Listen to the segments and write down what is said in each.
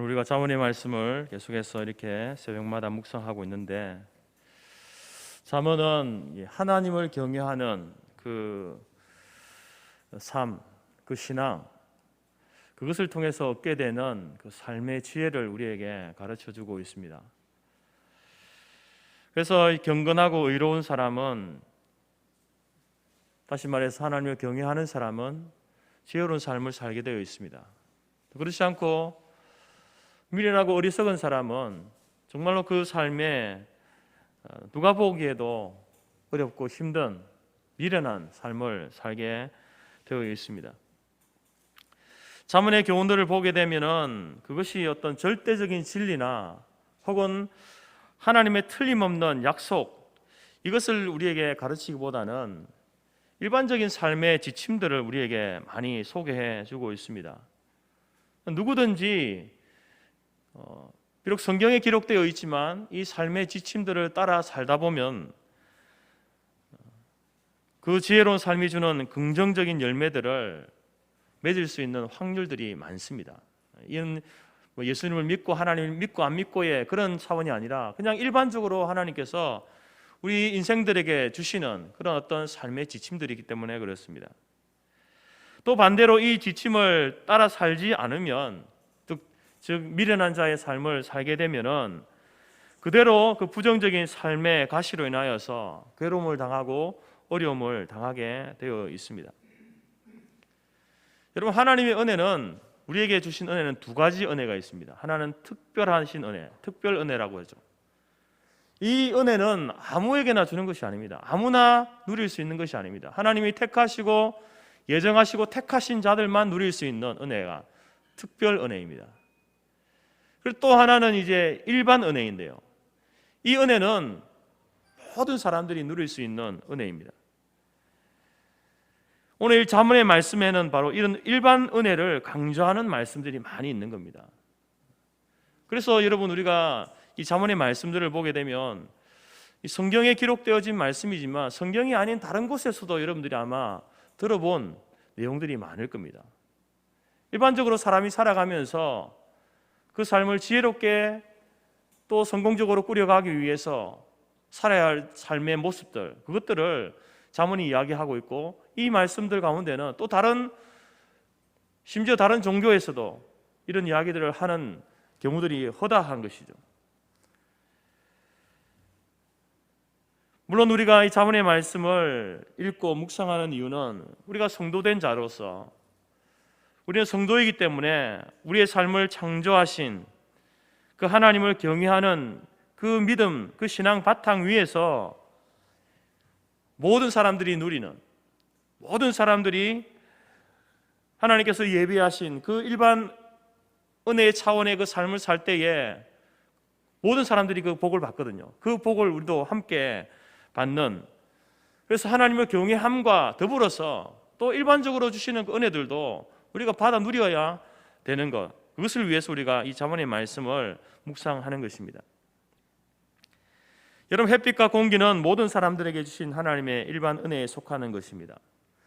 우리가 잠언의 말씀을 계속해서 이렇게 새벽마다 묵상하고 있는데, 잠언은 하나님을 경외하는 그 삶, 그 신앙, 그것을 통해서 얻게 되는 그 삶의 지혜를 우리에게 가르쳐주고 있습니다. 그래서 경건하고 의로운 사람은, 다시 말해서 하나님을 경외하는 사람은 지혜로운 삶을 살게 되어 있습니다. 그렇지 않고 미련하고 어리석은 사람은 정말로 그 삶에 누가 보기에도 어렵고 힘든 미련한 삶을 살게 되어 있습니다. 잠언의 교훈들을 보게 되면은 그것이 어떤 절대적인 진리나 혹은 하나님의 틀림없는 약속, 이것을 우리에게 가르치기보다는 일반적인 삶의 지침들을 우리에게 많이 소개해 주고 있습니다. 누구든지 비록 성경에 기록되어 있지만 이 삶의 지침들을 따라 살다 보면 그 지혜로운 삶이 주는 긍정적인 열매들을 맺을 수 있는 확률들이 많습니다. 이는 예수님을 믿고 하나님을 믿고 안 믿고의 그런 차원이 아니라 그냥 일반적으로 하나님께서 우리 인생들에게 주시는 그런 어떤 삶의 지침들이기 때문에 그렇습니다. 또 반대로 이 지침을 따라 살지 않으면, 즉 미련한 자의 삶을 살게 되면은 그대로 그 부정적인 삶의 가시로 인하여서 괴로움을 당하고 어려움을 당하게 되어 있습니다. 여러분, 하나님의 은혜는, 우리에게 주신 은혜는 두 가지 은혜가 있습니다. 하나는 특별하신 은혜, 특별 은혜라고 하죠. 이 은혜는 아무에게나 주는 것이 아닙니다. 아무나 누릴 수 있는 것이 아닙니다. 하나님이 택하시고 예정하시고 택하신 자들만 누릴 수 있는 은혜가 특별 은혜입니다. 그리고 또 하나는 이제 일반 은혜인데요, 이 은혜는 모든 사람들이 누릴 수 있는 은혜입니다. 오늘 잠언의 말씀에는 바로 이런 일반 은혜를 강조하는 말씀들이 많이 있는 겁니다. 그래서 여러분, 우리가 이 잠언의 말씀들을 보게 되면 이 성경에 기록되어진 말씀이지만 성경이 아닌 다른 곳에서도 여러분들이 아마 들어본 내용들이 많을 겁니다. 일반적으로 사람이 살아가면서 그 삶을 지혜롭게 또 성공적으로 꾸려가기 위해서 살아야 할 삶의 모습들, 그것들을 잠언이 이야기하고 있고, 이 말씀들 가운데는 또 심지어 다른 종교에서도 이런 이야기들을 하는 경우들이 허다한 것이죠. 물론 우리가 이 잠언의 말씀을 읽고 묵상하는 이유는 우리가 성도된 자로서, 우리는 성도이기 때문에 우리의 삶을 창조하신 그 하나님을 경외하는 그 믿음, 그 신앙 바탕 위에서 모든 사람들이 누리는, 모든 사람들이 하나님께서 예비하신 그 일반 은혜의 차원의 그 삶을 살 때에 모든 사람들이 그 복을 받거든요. 그 복을 우리도 함께 받는, 그래서 하나님을 경외함과 더불어서 또 일반적으로 주시는 그 은혜들도 우리가 받아 누려야 되는 것, 그것을 위해서 우리가 이 잠언의 말씀을 묵상하는 것입니다. 여러분, 햇빛과 공기는 모든 사람들에게 주신 하나님의 일반 은혜에 속하는 것입니다.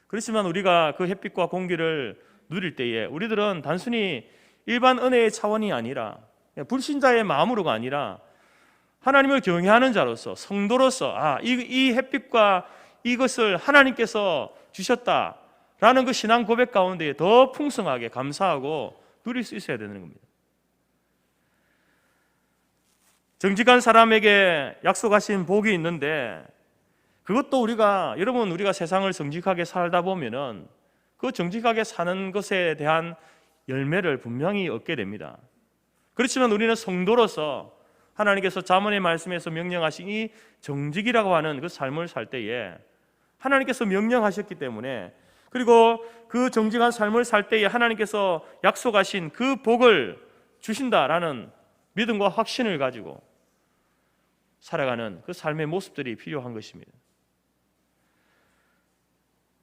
그렇지만 우리가 그 햇빛과 공기를 누릴 때에 우리들은 단순히 일반 은혜의 차원이 아니라, 불신자의 마음으로가 아니라 하나님을 경외하는 자로서, 성도로서 이 햇빛과 이것을 하나님께서 주셨다라는 그 신앙 고백 가운데 더 풍성하게 감사하고 누릴 수 있어야 되는 겁니다. 정직한 사람에게 약속하신 복이 있는데, 그것도 우리가 세상을 정직하게 살다 보면은 그 정직하게 사는 것에 대한 열매를 분명히 얻게 됩니다. 그렇지만 우리는 성도로서 하나님께서 잠언의 말씀에서 명령하신 이 정직이라고 하는 그 삶을 살 때에 하나님께서 명령하셨기 때문에, 그리고 그 정직한 삶을 살 때에 하나님께서 약속하신 그 복을 주신다라는 믿음과 확신을 가지고 살아가는 그 삶의 모습들이 필요한 것입니다.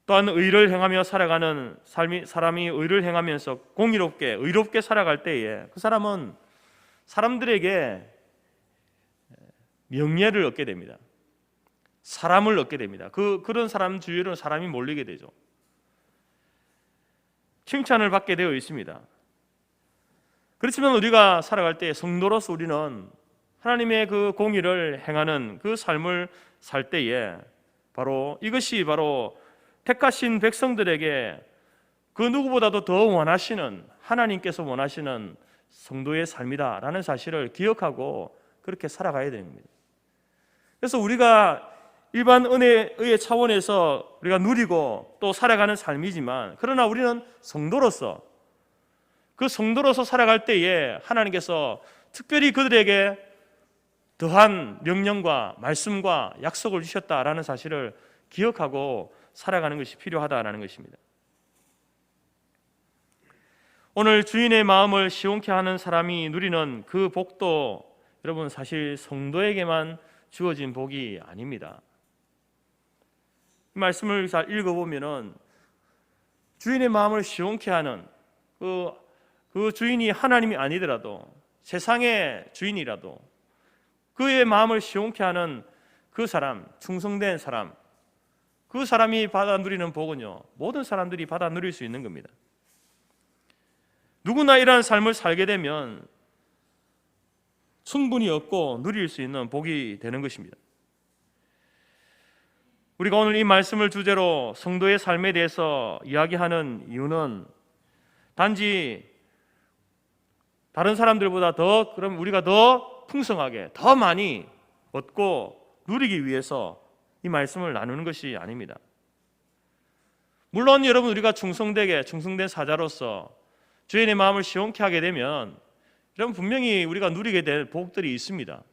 또한 의를 행하며 살아가는 사람이 의를 행하면서 공의롭게 의롭게 살아갈 때에 그 사람은 사람들에게 명예를 얻게 됩니다. 사람을 얻게 됩니다. 그런 사람 주위로 사람이 몰리게 되죠. 칭찬을 받게 되어 있습니다. 그렇지만 우리가 살아갈 때 성도로서 우리는 하나님의 그 공의를 행하는 그 삶을 살 때에 이것이 바로 택하신 백성들에게 그 누구보다도 더 원하시는, 하나님께서 원하시는 성도의 삶이다라는 사실을 기억하고 그렇게 살아가야 되는 겁니다. 그래서 우리가 일반 은혜의 차원에서 우리가 누리고 또 살아가는 삶이지만, 그러나 우리는 성도로서 살아갈 때에 하나님께서 특별히 그들에게 더한 명령과 말씀과 약속을 주셨다라는 사실을 기억하고 살아가는 것이 필요하다라는 것입니다. 오늘 주인의 마음을 시원케 하는 사람이 누리는 그 복도, 여러분, 사실 성도에게만 주어진 복이 아닙니다. 이 말씀을 잘 읽어보면은 주인의 마음을 시원케 하는 그 주인이 하나님이 아니더라도, 세상의 주인이라도 그의 마음을 시원케 하는 그 사람, 충성된 사람, 그 사람이 받아 누리는 복은요, 모든 사람들이 받아 누릴 수 있는 겁니다. 누구나 이러한 삶을 살게 되면 충분히 얻고 누릴 수 있는 복이 되는 것입니다. 우리가 오늘 이 말씀을 주제로 성도의 삶에 대해서 이야기하는 이유는 단지 다른 사람들보다 그럼 우리가 더 풍성하게, 더 많이 얻고 누리기 위해서 이 말씀을 나누는 것이 아닙니다. 물론 여러분, 우리가 충성된 사자로서 주인의 마음을 시원케 하게 되면 여러분, 분명히 우리가 누리게 될 복들이 있습니다.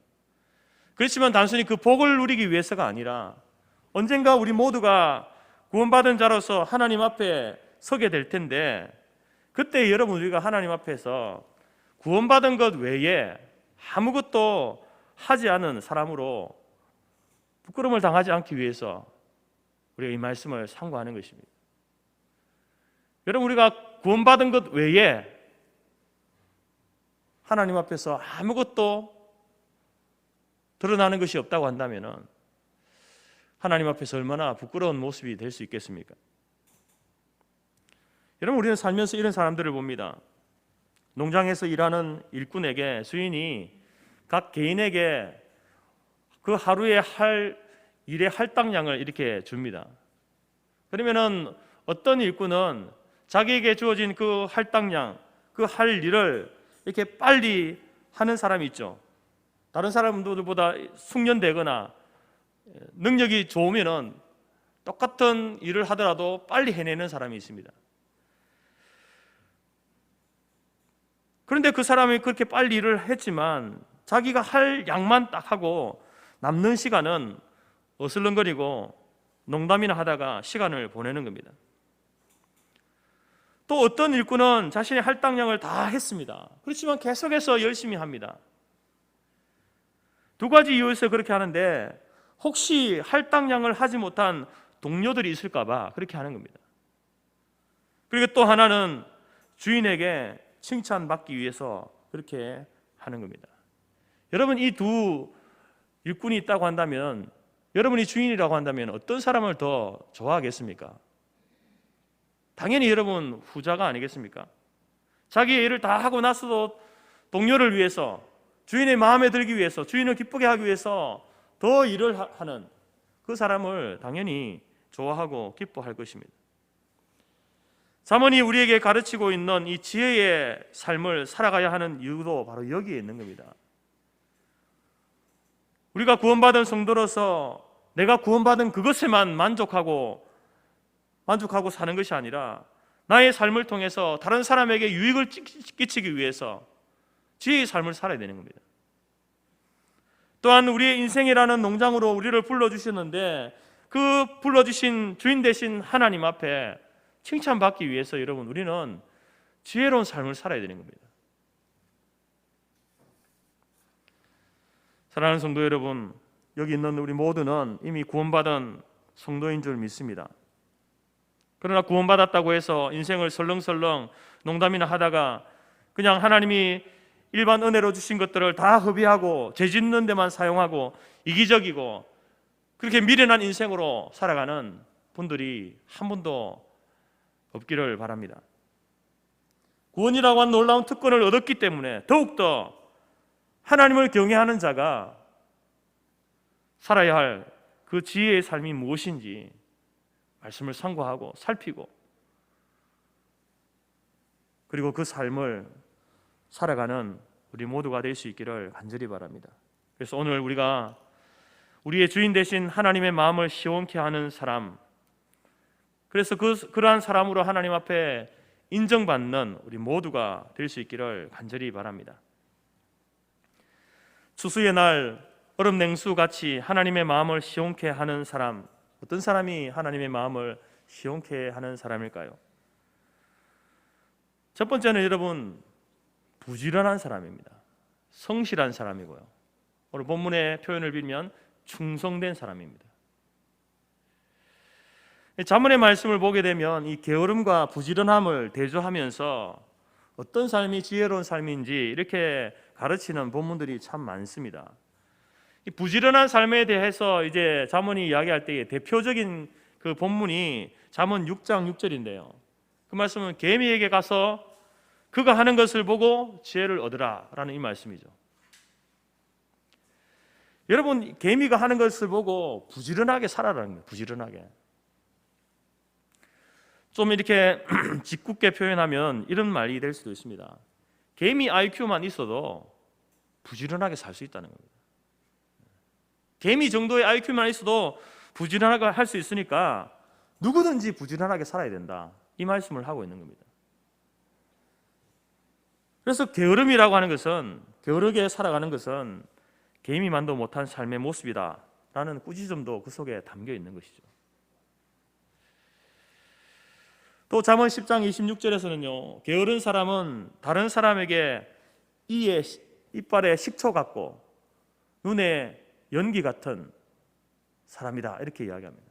그렇지만 단순히 그 복을 누리기 위해서가 아니라 언젠가 우리 모두가 구원받은 자로서 하나님 앞에 서게 될 텐데, 그때 여러분, 우리가 하나님 앞에서 구원받은 것 외에 아무것도 하지 않은 사람으로 부끄러움을 당하지 않기 위해서 우리가 이 말씀을 상고하는 것입니다. 여러분, 우리가 구원받은 것 외에 하나님 앞에서 아무것도 드러나는 것이 없다고 한다면 하나님 앞에서 얼마나 부끄러운 모습이 될 수 있겠습니까? 여러분, 우리는 살면서 이런 사람들을 봅니다. 농장에서 일하는 일꾼에게 주인이 각 개인에게 그 하루에 할 일의 할당량을 이렇게 줍니다. 그러면은 어떤 일꾼은 자기에게 주어진 그 할당량, 그 할 일을 이렇게 빨리 하는 사람이 있죠. 다른 사람들보다 숙련되거나 능력이 좋으면은 똑같은 일을 하더라도 빨리 해내는 사람이 있습니다. 그런데 그 사람이 그렇게 빨리 일을 했지만 자기가 할 양만 딱 하고 남는 시간은 어슬렁거리고 농담이나 하다가 시간을 보내는 겁니다. 또 어떤 일꾼은 자신의 할당량을 다 했습니다. 그렇지만 계속해서 열심히 합니다. 두 가지 이유에서 그렇게 하는데, 혹시 할당량을 하지 못한 동료들이 있을까 봐 그렇게 하는 겁니다. 그리고 또 하나는 주인에게 칭찬받기 위해서 그렇게 하는 겁니다. 여러분, 이 두 일꾼이 있다고 한다면, 여러분이 주인이라고 한다면 어떤 사람을 더 좋아하겠습니까? 당연히 여러분, 후자가 아니겠습니까? 자기의 일을 다 하고 나서도 동료를 위해서, 주인의 마음에 들기 위해서, 주인을 기쁘게 하기 위해서 더 일을 하는 그 사람을 당연히 좋아하고 기뻐할 것입니다. 잠언이 우리에게 가르치고 있는 이 지혜의 삶을 살아가야 하는 이유도 바로 여기에 있는 겁니다. 우리가 구원받은 성도로서 내가 구원받은 그것에만 만족하고 사는 것이 아니라 나의 삶을 통해서 다른 사람에게 유익을 끼치기 위해서 지혜의 삶을 살아야 되는 겁니다. 또한 우리의 인생이라는 농장으로 우리를 불러주셨는데, 그 불러주신 주인 되신 하나님 앞에 칭찬받기 위해서 여러분, 우리는 지혜로운 삶을 살아야 되는 겁니다. 사랑하는 성도 여러분, 여기 있는 우리 모두는 이미 구원받은 성도인 줄 믿습니다. 그러나 구원받았다고 해서 인생을 설렁설렁 농담이나 하다가 그냥 하나님이 일반 은혜로 주신 것들을 다 허비하고 죄 짓는 데만 사용하고 이기적이고 그렇게 미련한 인생으로 살아가는 분들이 한 분도 없기를 바랍니다. 구원이라고 하는 놀라운 특권을 얻었기 때문에 더욱더 하나님을 경외하는 자가 살아야 할 그 지혜의 삶이 무엇인지 말씀을 상고하고 살피고, 그리고 그 삶을 살아가는 우리 모두가 될 수 있기를 간절히 바랍니다. 그래서 오늘 우리가 우리의 주인 되신 하나님의 마음을 시원케 하는 사람, 그래서 그러한 사람으로 하나님 앞에 인정받는 우리 모두가 될 수 있기를 간절히 바랍니다. 추수의 날 얼음 냉수같이 하나님의 마음을 시원케 하는 사람, 어떤 사람이 하나님의 마음을 시원케 하는 사람일까요? 첫 번째는 여러분, 부지런한 사람입니다. 성실한 사람이고요. 오늘 본문의 표현을 빌면 충성된 사람입니다. 잠언의 말씀을 보게 되면 이 게으름과 부지런함을 대조하면서 어떤 삶이 지혜로운 삶인지 이렇게 가르치는 본문들이 참 많습니다. 이 부지런한 삶에 대해서 이제 잠언이 이야기할 때의 대표적인 그 본문이 잠언 6장 6절인데요. 그 말씀은 개미에게 가서 그가 하는 것을 보고 지혜를 얻으라 라는 이 말씀이죠. 여러분, 개미가 하는 것을 보고 부지런하게 살아라는 거예요. 부지런하게. 좀 이렇게 짓궂게 표현하면 이런 말이 될 수도 있습니다. 개미 IQ만 있어도 부지런하게 살 수 있다는 겁니다. 개미 정도의 IQ만 있어도 부지런하게 할 수 있으니까 누구든지 부지런하게 살아야 된다, 이 말씀을 하고 있는 겁니다. 그래서 게으름이라고 하는 것은, 게으르게 살아가는 것은 개미만도 못한 삶의 모습이다 라는 꾸짖음도 그 속에 담겨 있는 것이죠. 또 잠언 10장 26절에서는요, 게으른 사람은 다른 사람에게 이빨에 식초 같고 눈에 연기 같은 사람이다, 이렇게 이야기합니다.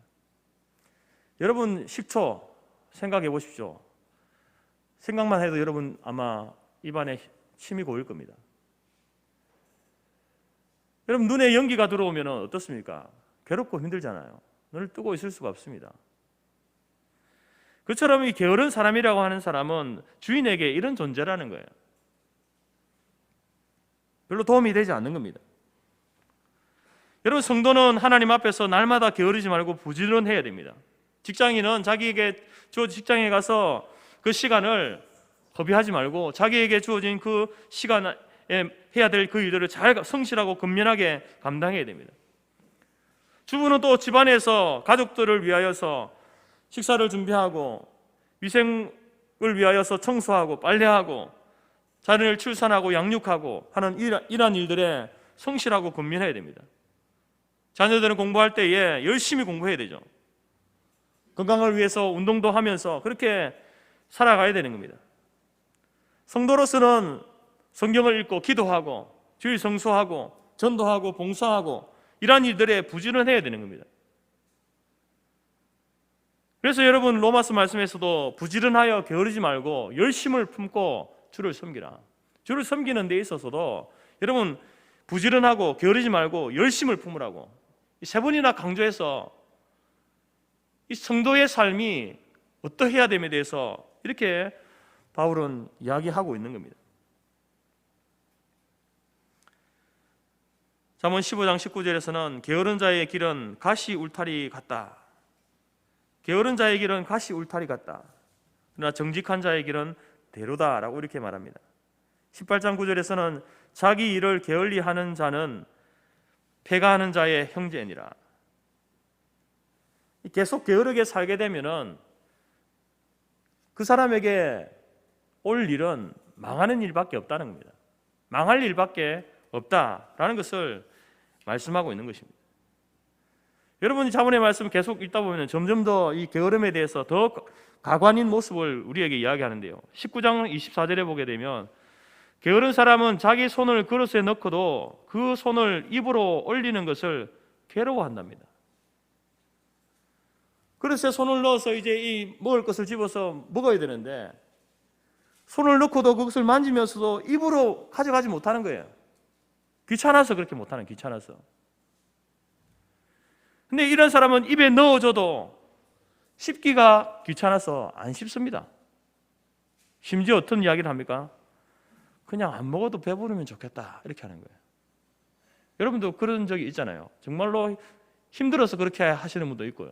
여러분, 식초 생각해 보십시오. 생각만 해도 여러분 아마 입안에 침이 고일 겁니다. 여러분, 눈에 연기가 들어오면 어떻습니까? 괴롭고 힘들잖아요. 눈을 뜨고 있을 수가 없습니다. 그처럼 이 게으른 사람이라고 하는 사람은 주인에게 이런 존재라는 거예요. 별로 도움이 되지 않는 겁니다. 여러분, 성도는 하나님 앞에서 날마다 게으르지 말고 부지런해야 됩니다. 직장인은 자기에게 주어진 직장에 가서 그 시간을 허비하지 말고 자기에게 주어진 그 시간에 해야 될 그 일들을 잘 성실하고 근면하게 감당해야 됩니다. 주부는 또 집안에서 가족들을 위하여서 식사를 준비하고 위생을 위하여서 청소하고 빨래하고 자녀를 출산하고 양육하고 하는 이러한 일들에 성실하고 근면해야 됩니다. 자녀들은 공부할 때에 열심히 공부해야 되죠. 건강을 위해서 운동도 하면서 그렇게 살아가야 되는 겁니다. 성도로서는 성경을 읽고 기도하고 주일 성수하고 전도하고 봉사하고 이러한 일들에 부지런해야 되는 겁니다. 그래서 여러분, 로마서 말씀에서도 부지런하여 게으르지 말고 열심을 품고 주를 섬기라. 주를 섬기는 데 있어서도 여러분, 부지런하고 게으르지 말고 열심을 품으라고 세 번이나 강조해서 이 성도의 삶이 어떠해야 됨에 대해서 이렇게 바울은 이야기하고 있는 겁니다. 잠언 15장 19절에서는 게으른 자의 길은 가시 울타리 같다. 게으른 자의 길은 가시 울타리 같다. 그러나 정직한 자의 길은 대로다라고 이렇게 말합니다. 18장 9절에서는 자기 일을 게을리 하는 자는 패가하는 자의 형제니라. 계속 게으르게 살게 되면은 그 사람에게 올 일은 망하는 일밖에 없다는 겁니다. 망할 일밖에 없다라는 것을 말씀하고 있는 것입니다. 여러분이 자문의 말씀을 계속 읽다 보면 점점 더 이 게으름에 대해서 더 가관인 모습을 우리에게 이야기하는데요. 19장 24절에 보게 되면 게으른 사람은 자기 손을 그릇에 넣고도 그 손을 입으로 올리는 것을 괴로워한답니다. 그릇에 손을 넣어서 이제 이 먹을 것을 집어서 먹어야 되는데 손을 넣고도 그것을 만지면서도 입으로 가져가지 못하는 거예요. 귀찮아서 그렇게 못하는, 귀찮아서. 근데 이런 사람은 입에 넣어줘도 씹기가 귀찮아서 안 씹습니다. 심지어 어떤 이야기를 합니까? 그냥 안 먹어도 배부르면 좋겠다 이렇게 하는 거예요. 여러분도 그런 적이 있잖아요. 정말로 힘들어서 그렇게 하시는 분도 있고요.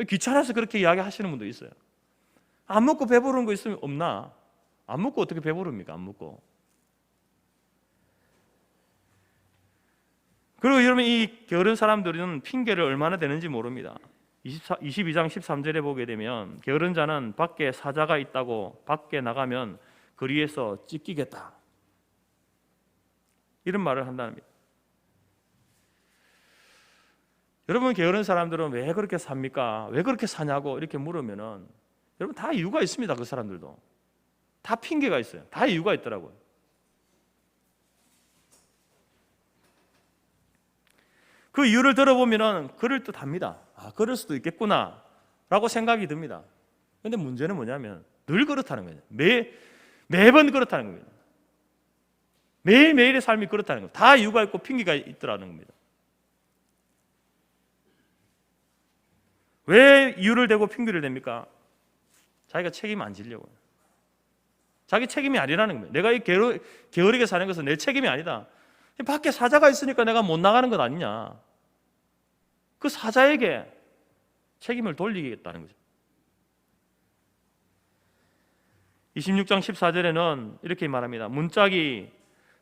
귀찮아서 그렇게 이야기하시는 분도 있어요. 안 먹고 배부른 거 있으면 없나? 안 먹고 어떻게 배부릅니까? 안 먹고. 그리고 여러분 이 게으른 사람들은 핑계를 얼마나 대는지 모릅니다. 22장 13절에 보게 되면 게으른 자는 밖에 사자가 있다고 밖에 나가면 거리에서 찢기겠다 이런 말을 한답니다. 여러분 게으른 사람들은 왜 그렇게 삽니까? 왜 그렇게 사냐고 이렇게 물으면은 여러분 다 이유가 있습니다. 그 사람들도 다 핑계가 있어요. 다 이유가 있더라고요. 그 이유를 들어보면은 그럴듯합니다. 아, 그럴 수도 있겠구나 라고 생각이 듭니다. 그런데 문제는 뭐냐면 늘 그렇다는 거예요. 매번 그렇다는 겁니다. 매일매일의 삶이 그렇다는 겁니다. 다 이유가 있고 핑계가 있더라는 겁니다. 왜 이유를 대고 핑계를 댑니까? 자기가 책임 안 지려고요. 자기 책임이 아니라는 겁니다. 내가 이 게으르게 사는 것은 내 책임이 아니다. 밖에 사자가 있으니까 내가 못 나가는 것 아니냐. 그 사자에게 책임을 돌리겠다는 거죠. 26장 14절에는 이렇게 말합니다. 문짝이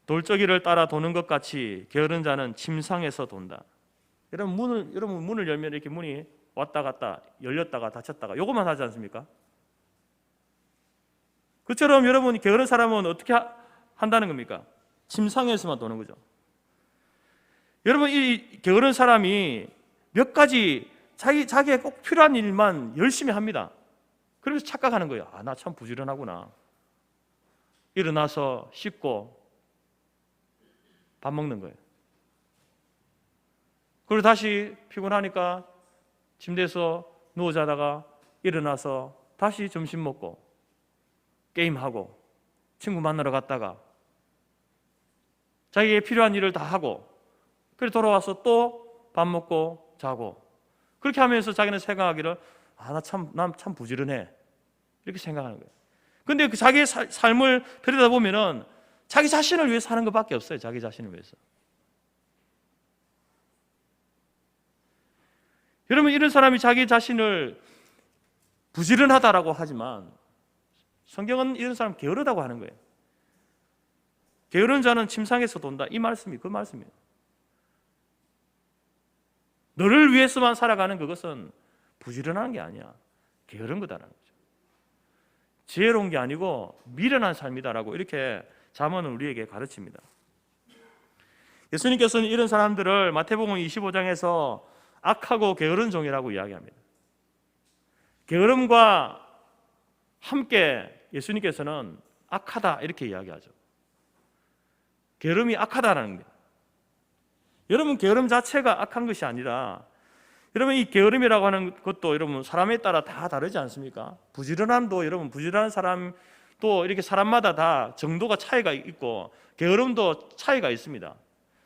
돌저기를 따라 도는 것 같이 게으른 자는 침상에서 돈다. 여러분 문을 열면 이렇게 문이 왔다 갔다 열렸다가 닫혔다가 요것만 하지 않습니까? 그처럼 여러분 게으른 사람은 어떻게 한다는 겁니까? 침상에서만 도는 거죠. 여러분 이 게으른 사람이 몇 가지 자기의 꼭 필요한 일만 열심히 합니다. 그러면서 착각하는 거예요. 아, 나 참 부지런하구나. 일어나서 씻고 밥 먹는 거예요. 그리고 다시 피곤하니까 침대에서 누워 자다가 일어나서 다시 점심 먹고 게임하고 친구 만나러 갔다가 자기의 필요한 일을 다 하고 그래 돌아와서 또 밥 먹고 자고 그렇게 하면서 자기는 생각하기를 아, 난 참 부지런해 이렇게 생각하는 거예요. 근데 그 자기의 삶을 들여다보면은 자기 자신을 위해서 사는 것밖에 없어요. 자기 자신을 위해서. 여러분 이런 사람이 자기 자신을 부지런하다라고 하지만 성경은 이런 사람 게으르다고 하는 거예요. 게으른 자는 침상에서 돈다. 이 말씀이 그 말씀이에요. 너를 위해서만 살아가는 그것은 부지런한 게 아니야. 게으른 거다라는 거죠. 지혜로운 게 아니고 미련한 삶이다라고 이렇게 잠언은 우리에게 가르칩니다. 예수님께서는 이런 사람들을 마태복음 25장에서 악하고 게으른 종이라고 이야기합니다. 게으름과 함께 예수님께서는 악하다 이렇게 이야기하죠. 게으름이 악하다라는 겁니다. 여러분 게으름 자체가 악한 것이 아니라 여러분 이 게으름이라고 하는 것도 여러분 사람에 따라 다 다르지 않습니까? 부지런함도 여러분 부지런한 사람 또 이렇게 사람마다 다 정도가 차이가 있고 게으름도 차이가 있습니다.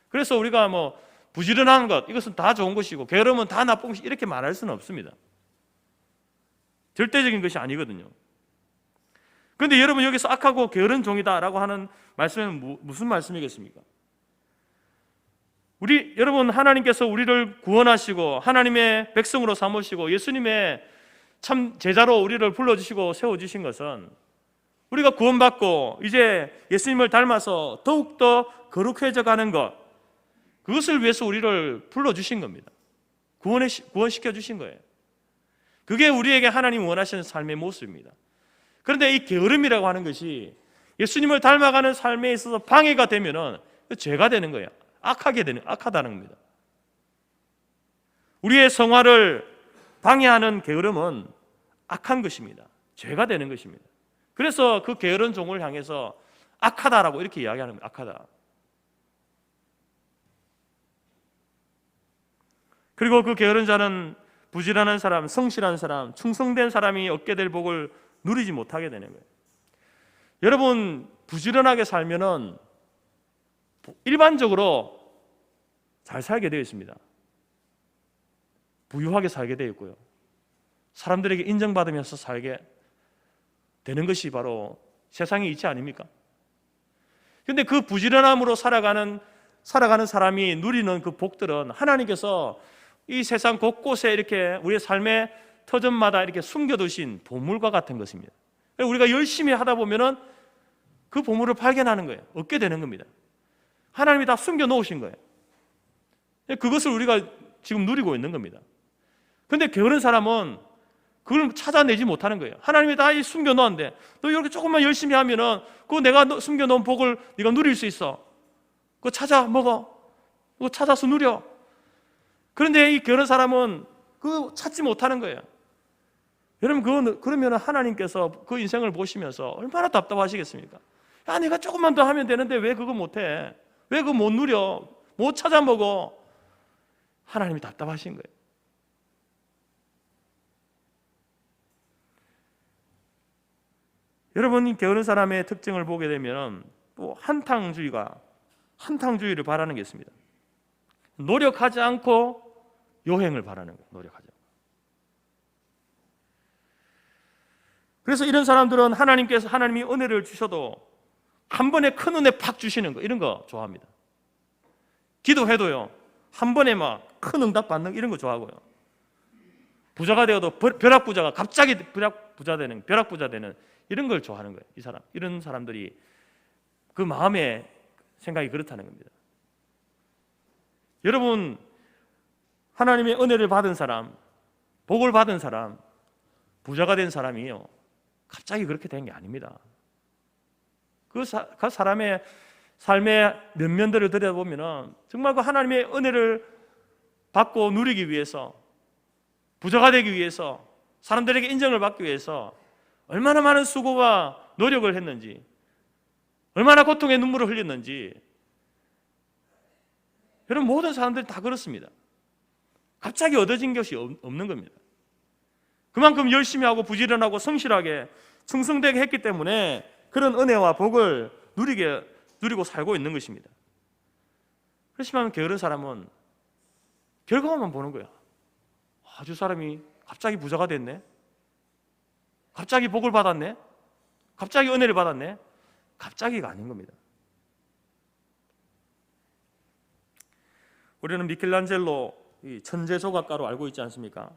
그래서 우리가 뭐 부지런한 것 이것은 다 좋은 것이고 게으름은 다 나쁜 것이 이렇게 말할 수는 없습니다. 절대적인 것이 아니거든요. 그런데 여러분 여기서 악하고 게으른 종이다라고 하는 말씀은 무슨 말씀이겠습니까? 여러분 하나님께서 우리를 구원하시고 하나님의 백성으로 삼으시고 예수님의 참 제자로 우리를 불러주시고 세워주신 것은 우리가 구원받고 이제 예수님을 닮아서 더욱더 거룩해져 가는 것 그것을 위해서 우리를 불러주신 겁니다. 구원시켜 주신 거예요. 그게 우리에게 하나님 원하시는 삶의 모습입니다. 그런데 이 게으름이라고 하는 것이 예수님을 닮아가는 삶에 있어서 방해가 되면은 죄가 되는 거예요. 악하다는 겁니다. 우리의 성화를 방해하는 게으름은 악한 것입니다. 죄가 되는 것입니다. 그래서 그 게으른 종을 향해서 악하다라고 이렇게 이야기하는 겁니다. 악하다. 그리고 그 게으른 자는 부지런한 사람, 성실한 사람, 충성된 사람이 얻게 될 복을 누리지 못하게 되는 거예요. 여러분 부지런하게 살면은 일반적으로 잘 살게 되어 있습니다. 부유하게 살게 되어 있고요. 사람들에게 인정받으면서 살게 되는 것이 바로 세상의 이치 아닙니까? 근데 그 부지런함으로 살아가는 사람이 누리는 그 복들은 하나님께서 이 세상 곳곳에 이렇게 우리의 삶의 터전마다 이렇게 숨겨두신 보물과 같은 것입니다. 우리가 열심히 하다 보면은 그 보물을 발견하는 거예요. 얻게 되는 겁니다. 하나님이 다 숨겨 놓으신 거예요. 그것을 우리가 지금 누리고 있는 겁니다. 근데 게으른 사람은 그걸 찾아내지 못하는 거예요. 하나님이 다 숨겨 놓았는데 너 이렇게 조금만 열심히 하면은 그 내가 숨겨 놓은 복을 네가 누릴 수 있어. 그거 찾아 먹어. 그거 찾아서 누려. 그런데 이 게으른 사람은 그거 찾지 못하는 거예요. 여러분 그러면 하나님께서 그 인생을 보시면서 얼마나 답답하시겠습니까? 야, 내가 조금만 더 하면 되는데 왜 그거 못해? 왜 그거 못 누려? 못 찾아 먹어? 하나님이 답답하신 거예요. 여러분이 게으른 사람의 특징을 보게 되면 또 한탕주의를 바라는 게 있습니다. 노력하지 않고 요행을 바라는 거예요. 노력하지 않고. 그래서 이런 사람들은 하나님이 은혜를 주셔도 한 번에 큰 은혜 팍 주시는 거, 이런 거 좋아합니다. 기도해도요, 한 번에 막 큰 응답 받는 이런 거 좋아하고요. 부자가 되어도 벼락부자가 갑자기 벼락부자 되는 이런 걸 좋아하는 거예요. 이런 사람들이 그 마음의 생각이 그렇다는 겁니다. 여러분, 하나님의 은혜를 받은 사람, 복을 받은 사람, 부자가 된 사람이요, 갑자기 그렇게 된 게 아닙니다. 그 사람의 삶의 면면들을 들여다보면 정말 그 하나님의 은혜를 받고 누리기 위해서, 부자가 되기 위해서, 사람들에게 인정을 받기 위해서 얼마나 많은 수고와 노력을 했는지, 얼마나 고통의 눈물을 흘렸는지. 여러분, 모든 사람들이 다 그렇습니다. 갑자기 얻어진 것이 없는 겁니다. 그만큼 열심히 하고 부지런하고 성실하게 충성되게 했기 때문에 그런 은혜와 복을 누리고 살고 있는 것입니다. 그렇지만 게으른 사람은 결과만 보는 거야. 저 사람이 갑자기 부자가 됐네, 갑자기 복을 받았네, 갑자기 은혜를 받았네. 갑자기가 아닌 겁니다. 우리는 미켈란젤로 천재 조각가로 알고 있지 않습니까?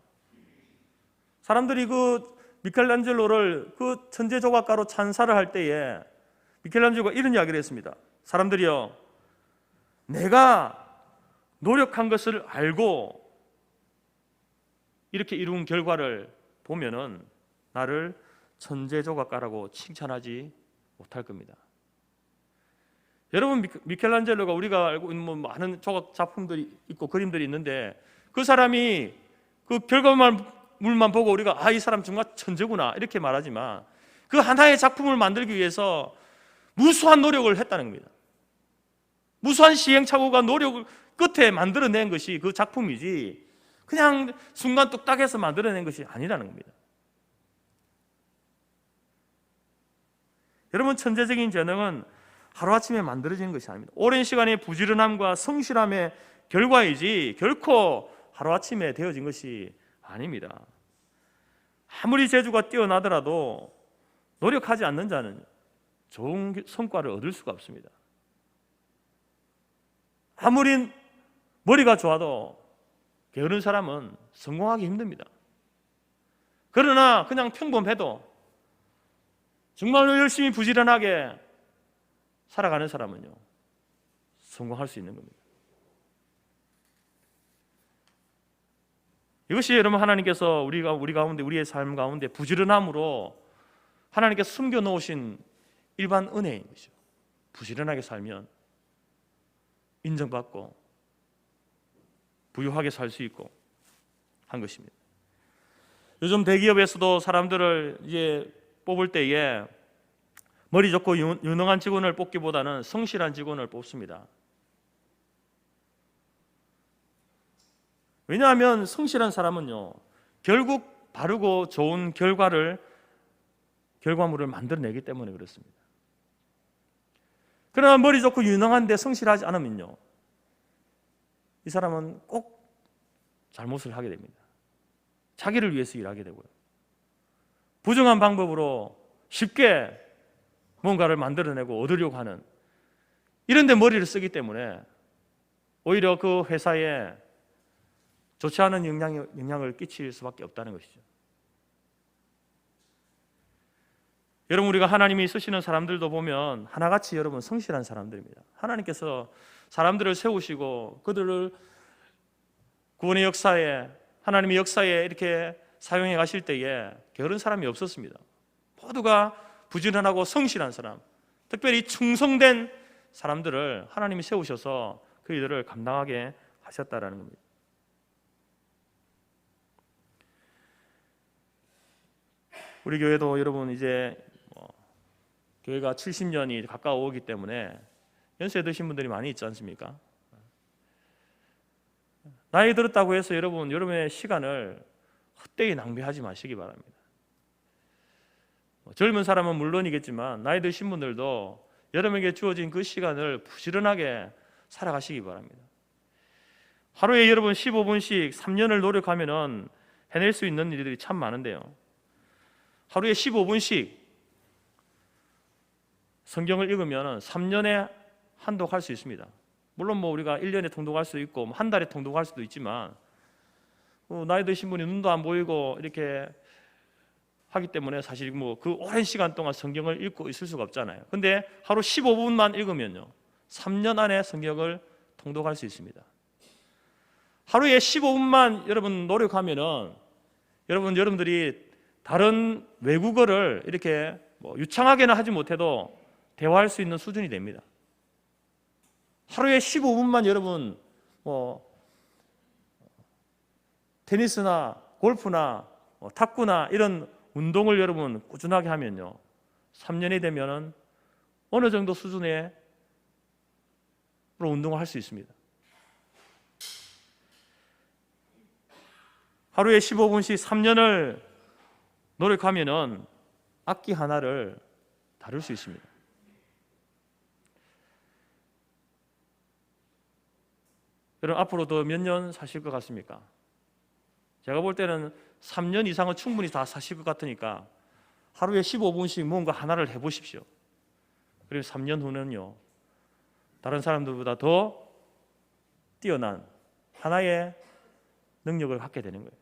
사람들이 그 미켈란젤로를 그 천재 조각가로 찬사를 할 때에 미켈란젤로가 이런 이야기를 했습니다. 사람들이요, 내가 노력한 것을 알고 이렇게 이룬 결과를 보면은 나를 천재 조각가라고 칭찬하지 못할 겁니다. 여러분, 미켈란젤로가 우리가 알고 있는 많은 조각 작품들이 있고 그림들이 있는데 그 사람이 그 결과물만 보고 우리가 이 사람 정말 천재구나 이렇게 말하지만 그 하나의 작품을 만들기 위해서 무수한 노력을 했다는 겁니다. 무수한 시행착오가 노력을 끝에 만들어낸 것이 그 작품이지 그냥 순간 뚝딱해서 만들어낸 것이 아니라는 겁니다. 여러분, 천재적인 재능은 하루아침에 만들어지는 것이 아닙니다. 오랜 시간의 부지런함과 성실함의 결과이지 결코 하루아침에 되어진 것이 아닙니다. 아무리 재주가 뛰어나더라도 노력하지 않는 자는 좋은 성과를 얻을 수가 없습니다. 아무리 머리가 좋아도 게으른 사람은 성공하기 힘듭니다. 그러나 그냥 평범해도 정말로 열심히 부지런하게 살아가는 사람은요, 성공할 수 있는 겁니다. 이것이 여러분, 하나님께서 우리 가운데, 우리의 삶 가운데 부지런함으로 하나님께서 숨겨 놓으신 일반 은혜인 것이죠. 부지런하게 살면 인정받고 부유하게 살 수 있고 한 것입니다. 요즘 대기업에서도 사람들을 이제 뽑을 때에 머리 좋고 유능한 직원을 뽑기보다는 성실한 직원을 뽑습니다. 왜냐하면 성실한 사람은요, 결국 바르고 좋은 결과물을 만들어내기 때문에 그렇습니다. 그러나 머리 좋고 유능한데 성실하지 않으면요, 이 사람은 꼭 잘못을 하게 됩니다. 자기를 위해서 일하게 되고요, 부정한 방법으로 쉽게 뭔가를 만들어내고 얻으려고 하는 이런 데 머리를 쓰기 때문에 오히려 그 회사에 좋지 않은 영향을 끼칠 수밖에 없다는 것이죠. 여러분, 우리가 하나님이 쓰시는 사람들도 보면 하나같이 여러분 성실한 사람들입니다. 하나님께서 사람들을 세우시고 그들을 구원의 역사에, 하나님의 역사에 이렇게 사용해 가실 때에 게으른 사람이 없었습니다. 모두가 부지런하고 성실한 사람, 특별히 충성된 사람들을 하나님이 세우셔서 그 일들을 감당하게 하셨다라는 겁니다. 우리 교회도 여러분 이제 교회가 70년이 가까워오기 때문에 연세 드신 분들이 많이 있지 않습니까? 나이 들었다고 해서 여러분의 시간을 헛되이 낭비하지 마시기 바랍니다. 젊은 사람은 물론이겠지만 나이 드신 분들도 여러분에게 주어진 그 시간을 부지런하게 살아가시기 바랍니다. 하루에 여러분 15분씩 3년을 노력하면 해낼 수 있는 일들이 참 많은데요, 하루에 15분씩 성경을 읽으면 3년에 한독할 수 있습니다. 물론 우리가 1년에 통독할 수도 있고 한 달에 통독할 수도 있지만 나이 드신 분이 눈도 안 보이고 이렇게 하기 때문에 사실 그 오랜 시간 동안 성경을 읽고 있을 수가 없잖아요. 근데 하루 15분만 읽으면요 3년 안에 성경을 통독할 수 있습니다. 하루에 15분만 여러분 노력하면은 여러분들이 다른 외국어를 이렇게 유창하게는 하지 못해도 대화할 수 있는 수준이 됩니다. 하루에 15분만 여러분 테니스나 골프나 탁구나 이런 운동을 여러분 꾸준하게 하면요 3년이 되면은 어느 정도 수준의 운동을 할 수 있습니다. 하루에 15분씩 3년을 노력하면은 악기 하나를 다룰 수 있습니다. 여러분, 앞으로 더 몇 년 사실 것 같습니까? 제가 볼 때는 3년 이상은 충분히 다 사실 것 같으니까 하루에 15분씩 뭔가 하나를 해보십시오. 그리고 3년 후는요 다른 사람들보다 더 뛰어난 하나의 능력을 갖게 되는 거예요.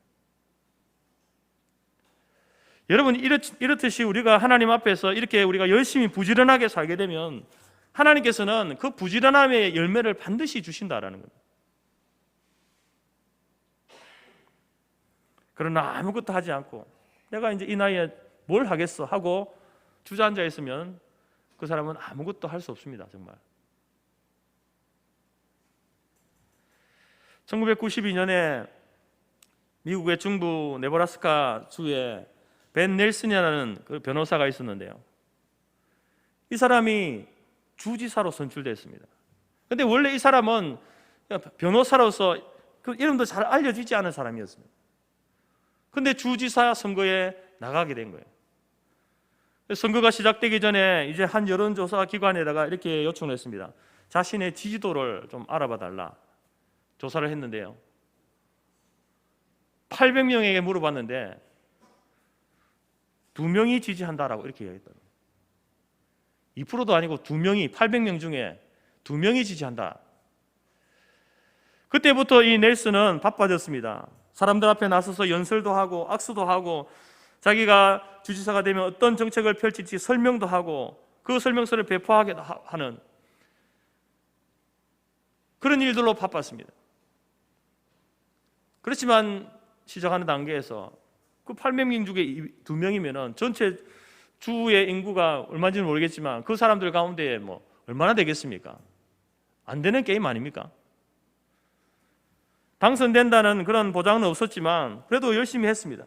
여러분, 이렇듯이 우리가 하나님 앞에서 이렇게 우리가 열심히 부지런하게 살게 되면 하나님께서는 그 부지런함의 열매를 반드시 주신다라는 겁니다. 그러나 아무것도 하지 않고 내가 이제 이 나이에 뭘 하겠어 하고 주저앉아 있으면 그 사람은 아무것도 할 수 없습니다. 정말. 1992년에 미국의 중부 네브라스카 주에 벤 넬슨이라는 그 변호사가 있었는데요, 이 사람이 주지사로 선출됐습니다. 그런데 원래 이 사람은 변호사로서 그 이름도 잘 알려지지 않은 사람이었습니다. 그런데 주지사 선거에 나가게 된 거예요. 선거가 시작되기 전에 이제 한 여론조사 기관에다가 이렇게 요청을 했습니다. 자신의 지지도를 좀 알아봐 달라 조사를 했는데요, 800명에게 물어봤는데 2명이 지지한다라고 이렇게 얘기했다. 2%도 아니고 2명이, 800명 중에 2명이 지지한다. 그때부터 이 넬슨은 바빠졌습니다. 사람들 앞에 나서서 연설도 하고 악수도 하고 자기가 주지사가 되면 어떤 정책을 펼칠지 설명도 하고 그 설명서를 배포하게 하는 그런 일들로 바빴습니다. 그렇지만 시작하는 단계에서 그 800명 중에 2명이면 전체 주의 인구가 얼마인지는 모르겠지만 그 사람들 가운데 얼마나 되겠습니까? 안 되는 게임 아닙니까? 당선된다는 그런 보장은 없었지만 그래도 열심히 했습니다.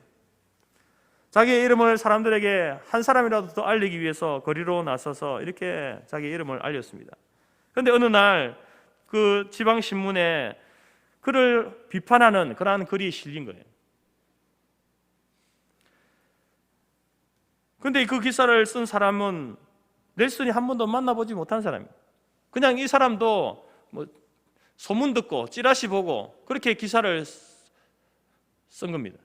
자기의 이름을 사람들에게 한 사람이라도 더 알리기 위해서 거리로 나서서 이렇게 자기의 이름을 알렸습니다. 그런데 어느 날 그 지방신문에 그를 비판하는 그러한 글이 실린 거예요. 그런데 그 기사를 쓴 사람은 넬슨이 한 번도 만나보지 못한 사람이에요. 그냥 이 사람도 소문 듣고 찌라시 보고 그렇게 기사를 쓴 겁니다.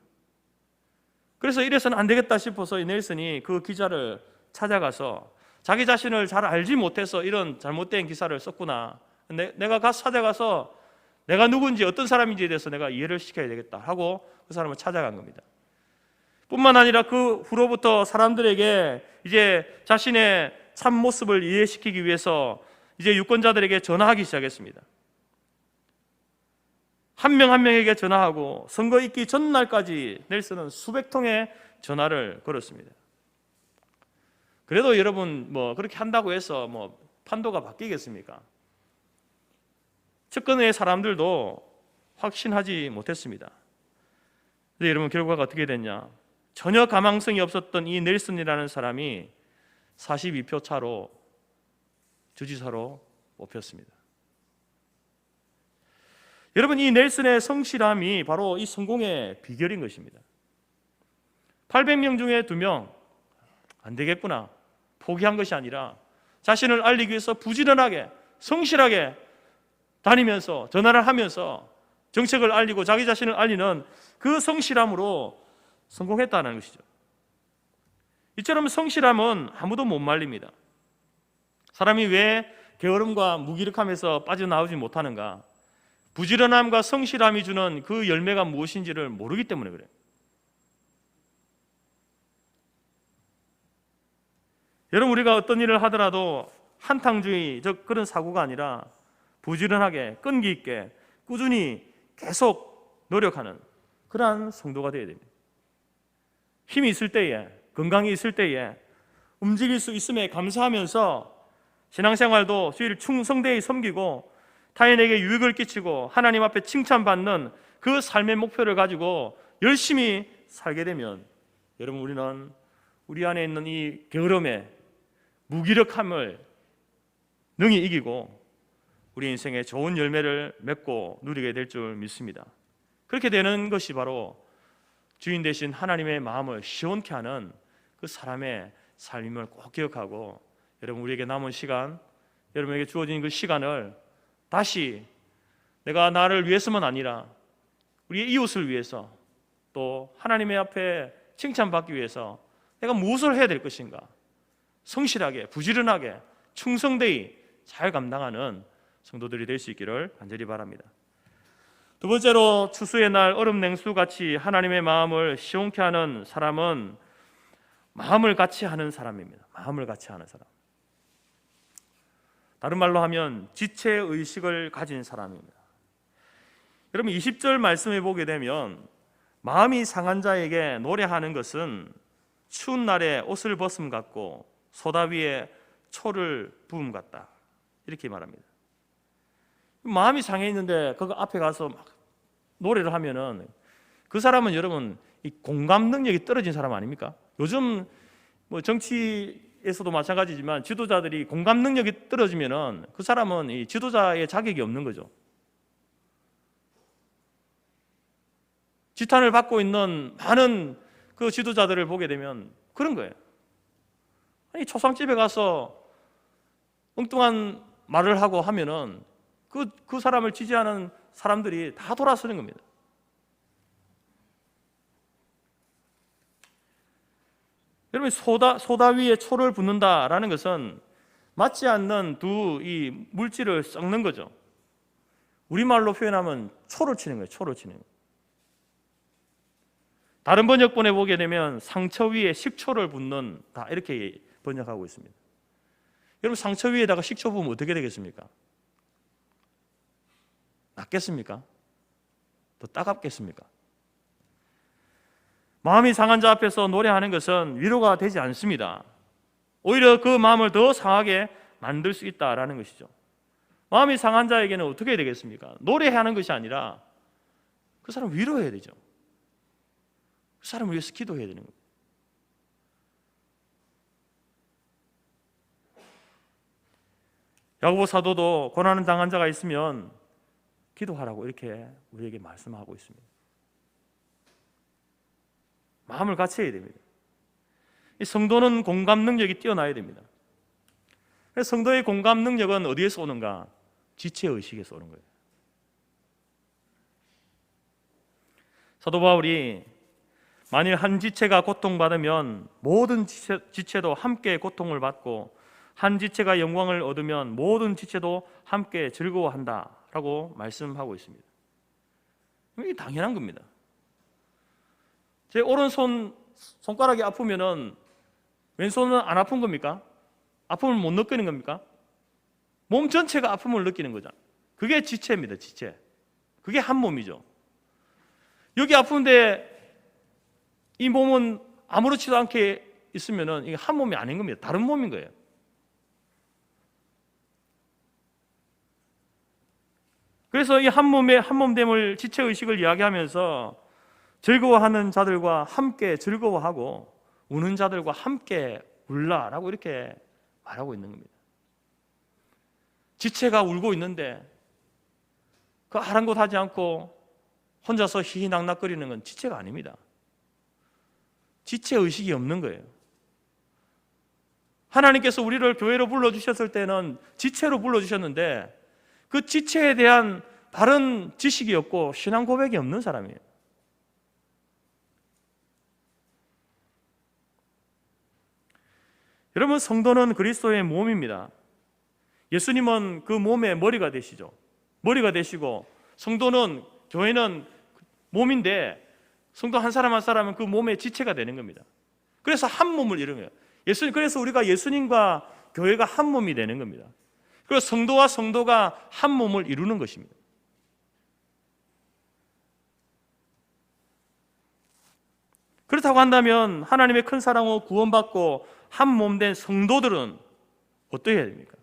그래서 이래서는 안 되겠다 싶어서 이 넬슨이 그 기자를 찾아가서 자기 자신을 잘 알지 못해서 이런 잘못된 기사를 썼구나, 내가 찾아가서 내가 누군지 어떤 사람인지에 대해서 내가 이해를 시켜야 되겠다 하고 그 사람을 찾아간 겁니다. 뿐만 아니라 그 후로부터 사람들에게 이제 자신의 참 모습을 이해시키기 위해서 이제 유권자들에게 전화하기 시작했습니다. 한 명 한 명에게 전화하고 선거 있기 전날까지 넬슨은 수백 통의 전화를 걸었습니다. 그래도 여러분 그렇게 한다고 해서 판도가 바뀌겠습니까? 측근의 사람들도 확신하지 못했습니다. 근데 여러분 결과가 어떻게 됐냐? 전혀 가망성이 없었던 이 넬슨이라는 사람이 42표 차로 주지사로 뽑혔습니다. 여러분, 이 넬슨의 성실함이 바로 이 성공의 비결인 것입니다. 800명 중에 2명 안 되겠구나 포기한 것이 아니라 자신을 알리기 위해서 부지런하게 성실하게 다니면서 전화를 하면서 정책을 알리고 자기 자신을 알리는 그 성실함으로 성공했다는 것이죠. 이처럼 성실함은 아무도 못 말립니다. 사람이 왜 게으름과 무기력함에서 빠져나오지 못하는가? 부지런함과 성실함이 주는 그 열매가 무엇인지를 모르기 때문에 그래요. 여러분, 우리가 어떤 일을 하더라도 한탕주의적 그런 사고가 아니라 부지런하게 끈기 있게 꾸준히 계속 노력하는 그러한 성도가 되어야 됩니다. 힘이 있을 때에, 건강이 있을 때에 움직일 수 있음에 감사하면서 신앙생활도 주의를 충성되이 섬기고 타인에게 유익을 끼치고 하나님 앞에 칭찬받는 그 삶의 목표를 가지고 열심히 살게 되면 여러분, 우리는 우리 안에 있는 이 게으름의 무기력함을 능히 이기고 우리 인생에 좋은 열매를 맺고 누리게 될 줄 믿습니다. 그렇게 되는 것이 바로 주인 되신 하나님의 마음을 시원케 하는 그 사람의 삶임을 꼭 기억하고, 여러분, 우리에게 남은 시간, 여러분에게 주어진 그 시간을 다시 내가 나를 위해서만 아니라 우리의 이웃을 위해서 또 하나님의 앞에 칭찬받기 위해서 내가 무엇을 해야 될 것인가, 성실하게 부지런하게 충성되이 잘 감당하는 성도들이 될 수 있기를 간절히 바랍니다. 두 번째로, 추수의 날 얼음 냉수같이 하나님의 마음을 시원케 하는 사람은 마음을 같이 하는 사람입니다. 마음을 같이 하는 사람, 다른 말로 하면 지체의식을 가진 사람입니다. 여러분, 20절 말씀해 보게 되면 마음이 상한 자에게 노래하는 것은 추운 날에 옷을 벗음 같고 소다 위에 초를 부음 같다, 이렇게 말합니다. 마음이 상해 있는데 그 앞에 가서 막 노래를 하면은 그 사람은 여러분 이 공감 능력이 떨어진 사람 아닙니까? 요즘 정치에서도 마찬가지지만 지도자들이 공감 능력이 떨어지면은 그 사람은 이 지도자의 자격이 없는 거죠. 지탄을 받고 있는 많은 그 지도자들을 보게 되면 그런 거예요. 아니, 초상집에 가서 엉뚱한 말을 하고 하면은 그 사람을 지지하는 사람들이 다 돌아서는 겁니다. 여러분, 소다 위에 초를 붓는다라는 것은 맞지 않는 두 이 물질을 섞는 거죠. 우리말로 표현하면 초를 치는 거예요. 초를 치는 거예요. 다른 번역본에 보게 되면 상처 위에 식초를 붓는다, 이렇게 번역하고 있습니다. 여러분, 상처 위에다가 식초 부으면 어떻게 되겠습니까? 낫겠습니까? 더 따갑겠습니까? 마음이 상한 자 앞에서 노래하는 것은 위로가 되지 않습니다. 오히려 그 마음을 더 상하게 만들 수 있다라는 것이죠. 마음이 상한 자에게는 어떻게 해야 되겠습니까? 노래하는 것이 아니라 그 사람 위로해야 되죠. 그 사람을 위해서 기도해야 되는 거예요. 야고보 사도도 고난을 당한 자가 있으면 기도하라고 이렇게 우리에게 말씀하고 있습니다. 마음을 같이 해야 됩니다. 이 성도는 공감 능력이 뛰어나야 됩니다. 성도의 공감 능력은 어디에서 오는가? 지체의식에서 오는 거예요. 사도 바울이 만일 한 지체가 고통받으면 모든 지체도 함께 고통을 받고, 한 지체가 영광을 얻으면 모든 지체도 함께 즐거워한다라고 말씀하고 있습니다. 이게 당연한 겁니다. 제 오른손 손가락이 아프면은 왼손은 안 아픈 겁니까? 아픔을 못 느끼는 겁니까? 몸 전체가 아픔을 느끼는 거잖아요. 그게 지체입니다. 지체. 그게 한 몸이죠. 여기 아픈데 이 몸은 아무렇지도 않게 있으면은 이게 한 몸이 아닌 겁니다. 다른 몸인 거예요. 그래서 이 한 몸의 한 몸됨을 지체 의식을 이야기하면서 즐거워하는 자들과 함께 즐거워하고 우는 자들과 함께 울라라고 이렇게 말하고 있는 겁니다. 지체가 울고 있는데 그 아랑곳하지 않고 혼자서 희희낙낙거리는 건 지체가 아닙니다. 지체 의식이 없는 거예요. 하나님께서 우리를 교회로 불러주셨을 때는 지체로 불러주셨는데 그 지체에 대한 바른 지식이 없고 신앙 고백이 없는 사람이에요. 여러분, 성도는 그리스도의 몸입니다. 예수님은 그 몸의 머리가 되시죠. 머리가 되시고 성도는, 교회는 몸인데 성도 한 사람 한 사람은 그 몸의 지체가 되는 겁니다. 그래서 한 몸을 이루는 거예요. 그래서 우리가 예수님과 교회가 한 몸이 되는 겁니다. 그래서 성도와 성도가 한 몸을 이루는 것입니다. 그렇다고 한다면 하나님의 큰 사랑으로 구원받고 한 몸 된 성도들은 어떻게 해야 됩니까?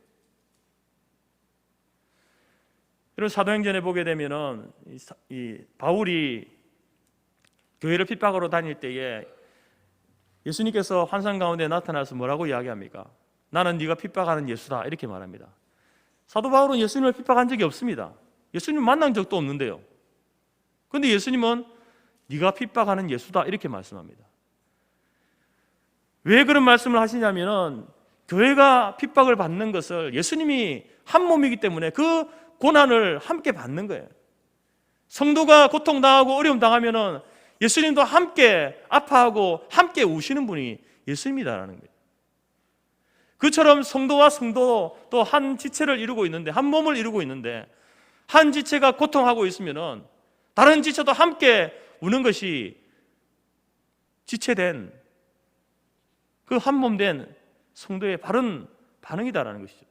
여러분, 사도행전에 보게 되면은 이 바울이 교회를 핍박하러 다닐 때에 예수님께서 환상 가운데 나타나서 뭐라고 이야기합니까? 나는 네가 핍박하는 예수다, 이렇게 말합니다. 사도 바울은 예수님을 핍박한 적이 없습니다. 예수님 만난 적도 없는데요. 그런데 예수님은 네가 핍박하는 예수다, 이렇게 말씀합니다. 왜 그런 말씀을 하시냐면은 교회가 핍박을 받는 것을 예수님이 한 몸이기 때문에 그 고난을 함께 받는 거예요. 성도가 고통당하고 어려움 당하면은 예수님도 함께 아파하고 함께 우시는 분이 예수님이다라는 거예요. 그처럼 성도와 성도 또 한 지체를 이루고 있는데, 한 몸을 이루고 있는데, 한 지체가 고통하고 있으면은 다른 지체도 함께 우는 것이 지체된 그 한 몸 된 성도의 바른 반응이다라는 것이죠.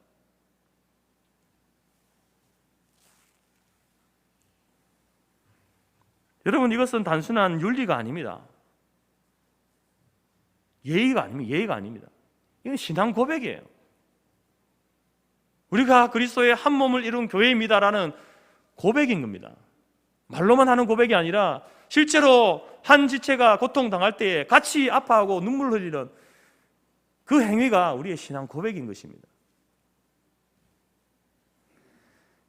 여러분, 이것은 단순한 윤리가 아닙니다. 예의가 아닙니다. 이건 신앙 고백이에요. 우리가 그리스도의 한 몸을 이룬 교회입니다라는 고백인 겁니다. 말로만 하는 고백이 아니라 실제로 한 지체가 고통당할 때에 같이 아파하고 눈물 흘리는 그 행위가 우리의 신앙 고백인 것입니다.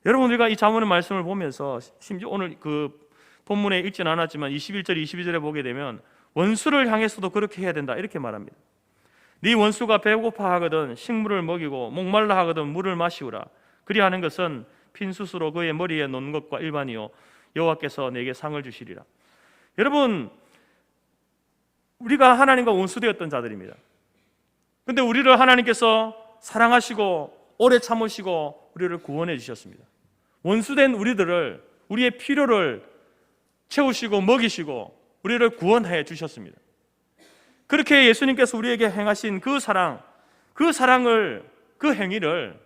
여러분, 우리가 이 잠언의 말씀을 보면서 심지어 오늘 그 본문에 읽지는 않았지만 21절, 22절에 보게 되면 원수를 향해서도 그렇게 해야 된다, 이렇게 말합니다. 네 원수가 배고파 하거든 식물을 먹이고 목말라 하거든 물을 마시우라. 그리하는 것은 핀수스로 그의 머리에 놓는 것과 일반이요 여호와께서 내게 상을 주시리라. 여러분, 우리가 하나님과 원수되었던 자들입니다. 그런데 우리를 하나님께서 사랑하시고 오래 참으시고 우리를 구원해 주셨습니다. 원수된 우리들을, 우리의 필요를 채우시고 먹이시고 우리를 구원해 주셨습니다. 그렇게 예수님께서 우리에게 행하신 그 사랑을, 그 행위를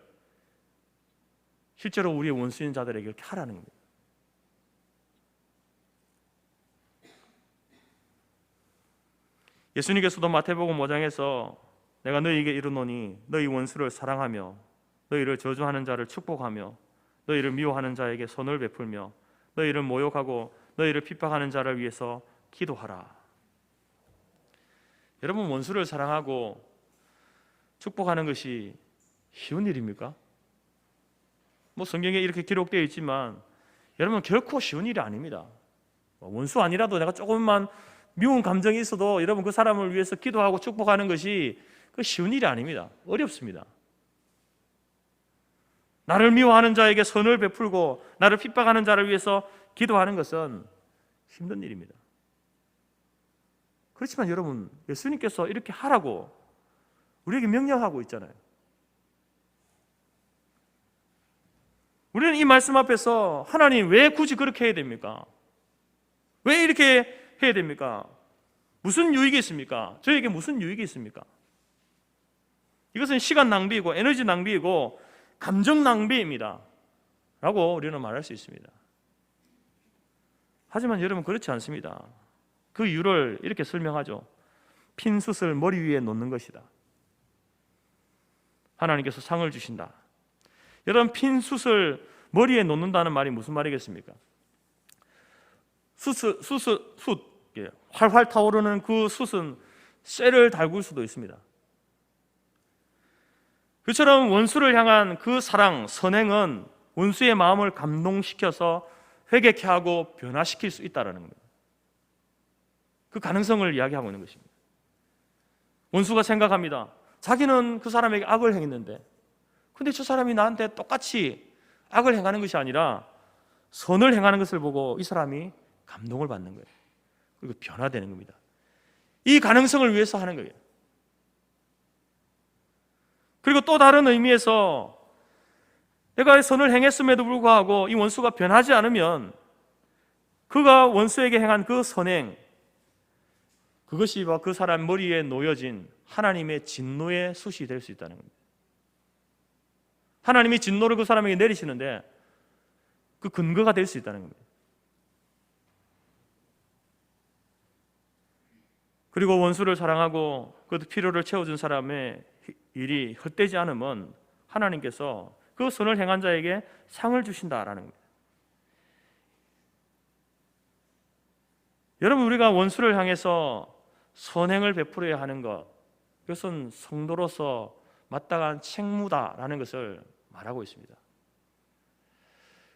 실제로 우리의 원수인 자들에게 이렇게 하라는 겁니다. 예수님께서도 마태복음 5장에서 내가 너희에게 이르노니 너희 원수를 사랑하며 너희를 저주하는 자를 축복하며 너희를 미워하는 자에게 선을 베풀며 너희를 모욕하고 너희를 핍박하는 자를 위해서 기도하라. 여러분, 원수를 사랑하고 축복하는 것이 쉬운 일입니까? 성경에 이렇게 기록되어 있지만 여러분, 결코 쉬운 일이 아닙니다. 원수 아니라도 내가 조금만 미운 감정이 있어도 여러분 그 사람을 위해서 기도하고 축복하는 것이 쉬운 일이 아닙니다. 어렵습니다. 나를 미워하는 자에게 선을 베풀고 나를 핍박하는 자를 위해서 기도하는 것은 힘든 일입니다. 그렇지만 여러분, 예수님께서 이렇게 하라고 우리에게 명령하고 있잖아요. 우리는 이 말씀 앞에서 하나님 왜 굳이 그렇게 해야 됩니까? 왜 이렇게 해야 됩니까? 무슨 유익이 있습니까? 저에게 무슨 유익이 있습니까? 이것은 시간 낭비이고 에너지 낭비이고 감정 낭비입니다 라고 우리는 말할 수 있습니다. 하지만 여러분, 그렇지 않습니다. 그 이유를 이렇게 설명하죠. 핀 숯을 머리 위에 놓는 것이다. 하나님께서 상을 주신다. 여러분, 핀 숯을 머리에 놓는다는 말이 무슨 말이겠습니까? 숯, 활활 타오르는 그 숯은 쇠를 달굴 수도 있습니다. 그처럼 원수를 향한 그 사랑, 선행은 원수의 마음을 감동시켜서 회개케 하고 변화시킬 수 있다는 겁니다. 그 가능성을 이야기하고 있는 것입니다. 원수가 생각합니다. 자기는 그 사람에게 악을 행했는데, 근데 저 사람이 나한테 똑같이 악을 행하는 것이 아니라 선을 행하는 것을 보고 이 사람이 감동을 받는 거예요. 그리고 변화되는 겁니다. 이 가능성을 위해서 하는 거예요. 그리고 또 다른 의미에서 내가 선을 행했음에도 불구하고 이 원수가 변하지 않으면 그가 원수에게 행한 그 선행, 그것이 그 사람 머리에 놓여진 하나님의 진노의 숯이 될 수 있다는 겁니다. 하나님이 진노를 그 사람에게 내리시는데 그 근거가 될 수 있다는 겁니다. 그리고 원수를 사랑하고 그 필요를 채워준 사람의 일이 헛되지 않으면 하나님께서 그 선을 행한 자에게 상을 주신다라는 겁니다. 여러분, 우리가 원수를 향해서 선행을 베풀어야 하는 것, 그것은 성도로서 마땅한 책무다라는 것을 말하고 있습니다.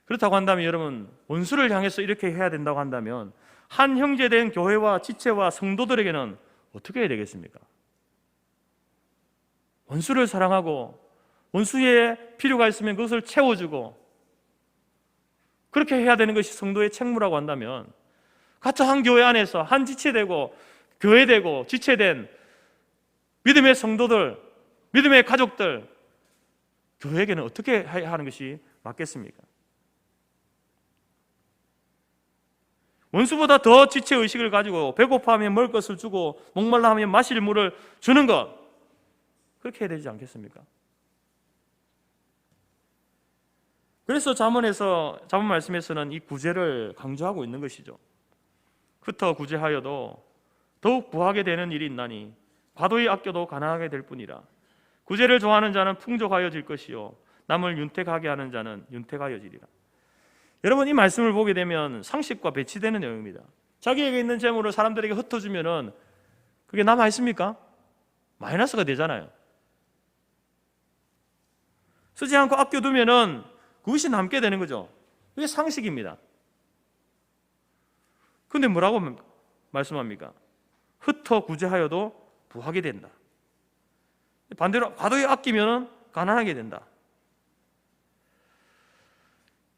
그렇다고 한다면 여러분, 원수를 향해서 이렇게 해야 된다고 한다면 한 형제된 교회와 지체와 성도들에게는 어떻게 해야 되겠습니까? 원수를 사랑하고 원수의 필요가 있으면 그것을 채워주고 그렇게 해야 되는 것이 성도의 책무라고 한다면, 같은 한 교회 안에서 한 지체되고 교회되고 지체된 믿음의 성도들, 믿음의 가족들, 교회에게는 어떻게 해야 하는 것이 맞겠습니까? 원수보다 더 지체의식을 가지고 배고파하면 먹을 것을 주고 목말라 하면 마실 물을 주는 것, 그렇게 해야 되지 않겠습니까? 그래서 잠언 말씀에서는 이 구제를 강조하고 있는 것이죠. 흩어 구제하여도 더욱 부하게 되는 일이 있나니 과도히 아껴도 가난하게 될 뿐이라. 구제를 좋아하는 자는 풍족하여질 것이요 남을 윤택하게 하는 자는 윤택하여지리라. 여러분, 이 말씀을 보게 되면 상식과 배치되는 내용입니다. 자기에게 있는 재물을 사람들에게 흩어주면은 그게 남아 있습니까? 마이너스가 되잖아요. 쓰지 않고 아껴두면은 그것이 남게 되는 거죠. 그게 상식입니다. 그런데 뭐라고 말씀합니까? 흩어 구제하여도 부하게 된다. 반대로 과도히 아끼면 가난하게 된다.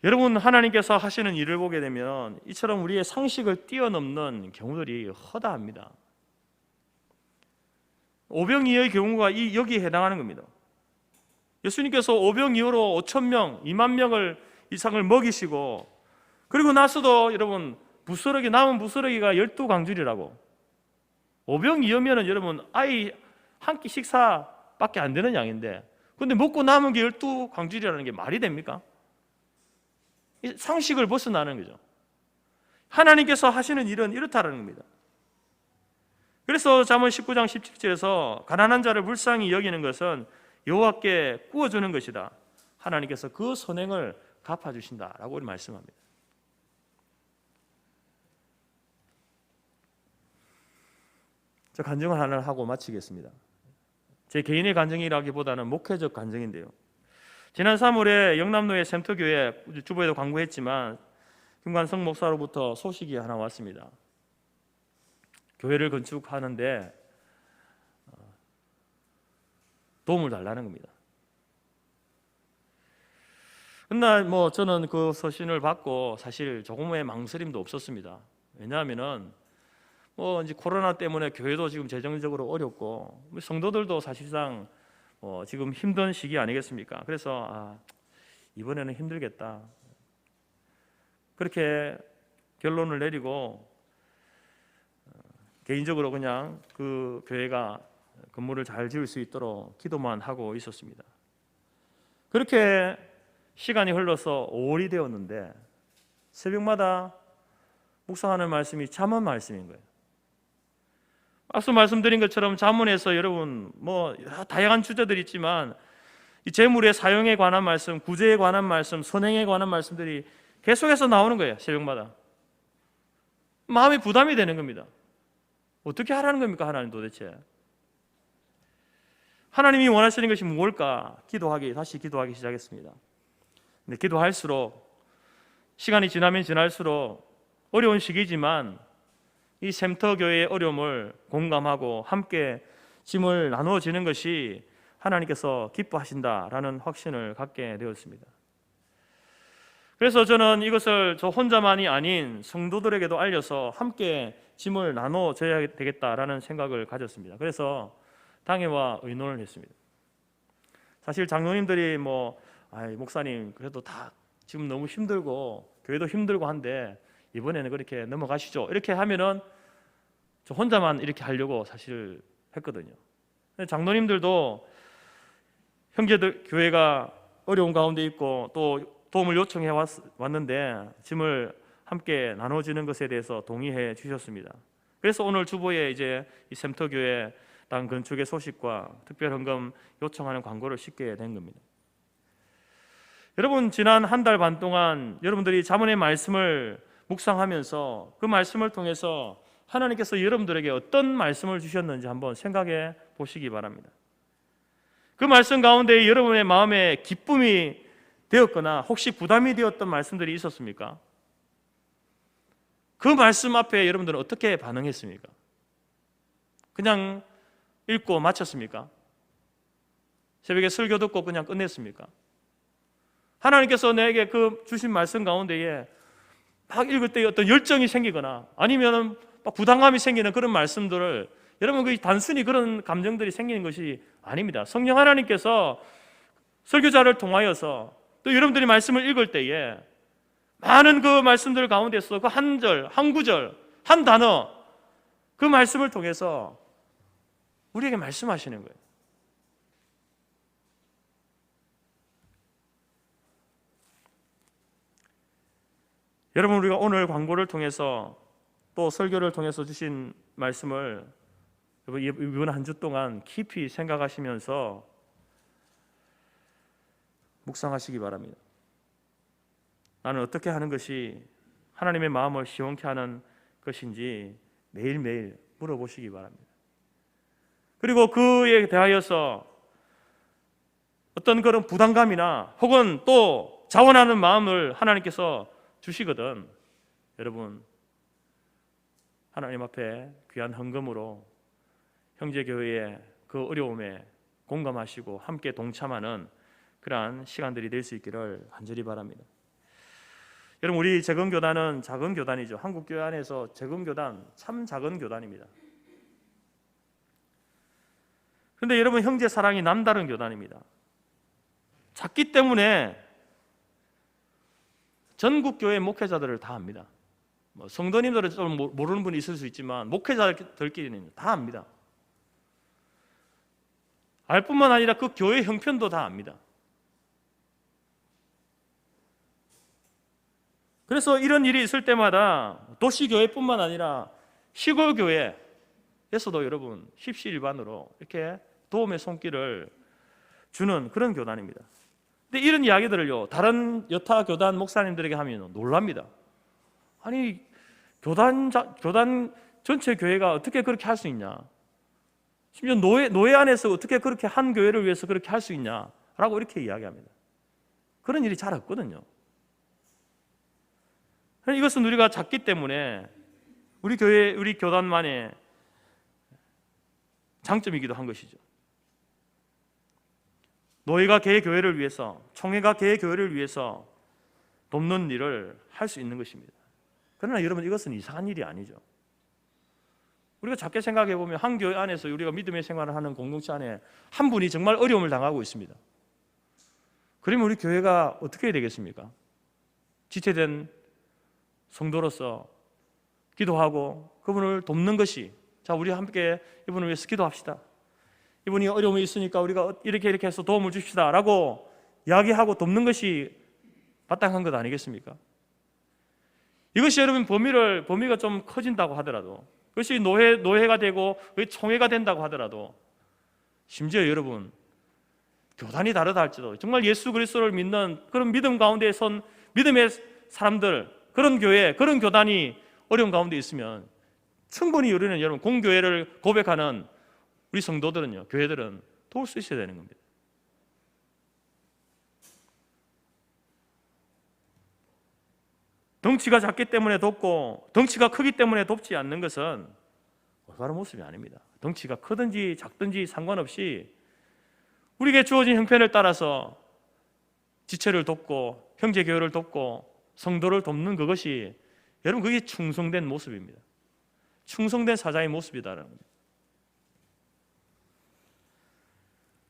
여러분, 하나님께서 하시는 일을 보게 되면 이처럼 우리의 상식을 뛰어넘는 경우들이 허다합니다. 오병이어의 경우가 여기에 해당하는 겁니다. 예수님께서 오병이어로 5,000명, 2만 명을 이상을 먹이시고, 그리고 나서도 여러분 남은 부스러기가 12강줄이라고. 오병이어면은 여러분 아이 한 끼 식사밖에 안 되는 양인데, 근데 먹고 남은 게 12강줄이라는 게 말이 됩니까? 상식을 벗어나는 거죠. 하나님께서 하시는 일은 이렇다는 겁니다. 그래서 잠언 19장 17절에서 가난한 자를 불쌍히 여기는 것은 여호와께 구워주는 것이다. 하나님께서 그 선행을 갚아주신다라고 말씀합니다. 저 간증을 하나 하고 마치겠습니다. 제 개인의 간증이라기보다는 목회적 간증인데요. 지난 3월에 영남로의 샘터교회, 주보에도 광고했지만 김관성 목사로부터 소식이 하나 왔습니다. 교회를 건축하는데 도움을 달라는 겁니다. 그날 저는 그 서신을 받고 사실 조금의 망설임도 없었습니다. 왜냐하면은 이제 코로나 때문에 교회도 지금 재정적으로 어렵고 성도들도 사실상 지금 힘든 시기 아니겠습니까? 그래서 이번에는 힘들겠다, 그렇게 결론을 내리고 개인적으로 그냥 그 교회가 건물을 잘 지을 수 있도록 기도만 하고 있었습니다. 그렇게 시간이 흘러서 5월이 되었는데 새벽마다 묵상하는 말씀이 잠언 말씀인 거예요. 앞서 말씀드린 것처럼 잠언에서 여러분 다양한 주제들이 있지만 이 재물의 사용에 관한 말씀, 구제에 관한 말씀, 선행에 관한 말씀들이 계속해서 나오는 거예요. 새벽마다 마음이 부담이 되는 겁니다. 어떻게 하라는 겁니까? 하나님 도대체 하나님이 원하시는 것이 무엇일까? 다시 기도하기 시작했습니다. 근데 기도할수록 시간이 지나면 지날수록 어려운 시기지만 이 샘터교회의 어려움을 공감하고 함께 짐을 나누어지는 것이 하나님께서 기뻐하신다라는 확신을 갖게 되었습니다. 그래서 저는 이것을 저 혼자만이 아닌 성도들에게도 알려서 함께 짐을 나눠줘야 되겠다라는 생각을 가졌습니다. 그래서 당회와 의논을 했습니다. 사실 장로님들이 목사님 그래도 다 지금 너무 힘들고 교회도 힘들고 한데 이번에는 그렇게 넘어가시죠, 이렇게 하면은 저 혼자만 이렇게 하려고 사실 했거든요. 장로님들도 형제들 교회가 어려운 가운데 있고 또 도움을 요청해 왔는데 짐을 함께 나눠주는 것에 대해서 동의해 주셨습니다. 그래서 오늘 주보에 이제 이 샘터교회 당 건축의 소식과 특별헌금 요청하는 광고를 싣게 된 겁니다. 여러분, 지난 한 달 반 동안 여러분들이 잠언의 말씀을 묵상하면서 그 말씀을 통해서 하나님께서 여러분들에게 어떤 말씀을 주셨는지 한번 생각해 보시기 바랍니다. 그 말씀 가운데 여러분의 마음에 기쁨이 되었거나 혹시 부담이 되었던 말씀들이 있었습니까? 그 말씀 앞에 여러분들은 어떻게 반응했습니까? 그냥 읽고 마쳤습니까? 새벽에 설교 듣고 그냥 끝냈습니까? 하나님께서 내게 그 주신 말씀 가운데에 막 읽을 때 어떤 열정이 생기거나 아니면 막 부담감이 생기는 그런 말씀들을 여러분 그 단순히 그런 감정들이 생기는 것이 아닙니다. 성령 하나님께서 설교자를 통하여서 또 여러분들이 말씀을 읽을 때에 많은 그 말씀들 가운데서 그 한 절, 한 구절, 한 단어 그 말씀을 통해서 우리에게 말씀하시는 거예요. 여러분, 우리가 오늘 광고를 통해서 또 설교를 통해서 주신 말씀을 이번 한 주 동안 깊이 생각하시면서 묵상하시기 바랍니다. 나는 어떻게 하는 것이 하나님의 마음을 시원케 하는 것인지 매일매일 물어보시기 바랍니다. 그리고 그에 대하여서 어떤 그런 부담감이나 혹은 또 자원하는 마음을 하나님께서 주시거든 여러분, 하나님 앞에 귀한 헌금으로 형제교회의 그 어려움에 공감하시고 함께 동참하는 그러한 시간들이 될 수 있기를 간절히 바랍니다. 여러분, 우리 재건교단은 작은 교단이죠. 한국교회 안에서 재건교단 참 작은 교단입니다. 그런데 여러분, 형제 사랑이 남다른 교단입니다. 작기 때문에 전국 교회 목회자들을 다 압니다. 성도님들은 좀 모르는 분이 있을 수 있지만 목회자들끼리는 다 압니다. 알 뿐만 아니라 그 교회 형편도 다 압니다. 그래서 이런 일이 있을 때마다 도시교회뿐만 아니라 시골교회에서도 여러분 십시일반으로 이렇게 도움의 손길을 주는 그런 교단입니다. 근데 이런 이야기들을요, 다른 여타 교단 목사님들에게 하면 놀랍니다. 아니, 교단 전체 교회가 어떻게 그렇게 할 수 있냐? 심지어 노예 안에서 어떻게 그렇게 한 교회를 위해서 그렇게 할 수 있냐라고 이렇게 이야기합니다. 그런 일이 잘 없거든요. 이것은 우리가 작기 때문에 우리 교단만의 장점이기도 한 것이죠. 노예가 개의 교회를 위해서, 총회가 개의 교회를 위해서 돕는 일을 할 수 있는 것입니다. 그러나 여러분, 이것은 이상한 일이 아니죠. 우리가 작게 생각해 보면 한 교회 안에서 우리가 믿음의 생활을 하는 공동체 안에 한 분이 정말 어려움을 당하고 있습니다. 그러면 우리 교회가 어떻게 해야 되겠습니까? 지체된 성도로서 기도하고 그분을 돕는 것이, 자, 우리 함께 이분을 위해서 기도합시다. 이분이 어려움이 있으니까 우리가 이렇게 해서 도움을 줍시다 라고 이야기하고 돕는 것이 마땅한 것 아니겠습니까? 이것이 여러분 범위가 좀 커진다고 하더라도, 그것이 노예가 되고 총회가 된다고 하더라도, 심지어 여러분 교단이 다르다 할지라도 정말 예수 그리스도를 믿는 그런 믿음 가운데 선 믿음의 사람들, 그런 교회, 그런 교단이 어려운 가운데 있으면 충분히 우리는 여러분 공교회를 고백하는 우리 성도들은요, 교회들은 도울 수 있어야 되는 겁니다. 덩치가 작기 때문에 돕고 덩치가 크기 때문에 돕지 않는 것은 올바른 모습이 아닙니다. 덩치가 크든지 작든지 상관없이 우리에게 주어진 형편을 따라서 지체를 돕고 형제교회를 돕고 성도를 돕는 그것이, 여러분, 그게 충성된 모습입니다. 충성된 사자의 모습이다라는 겁니다.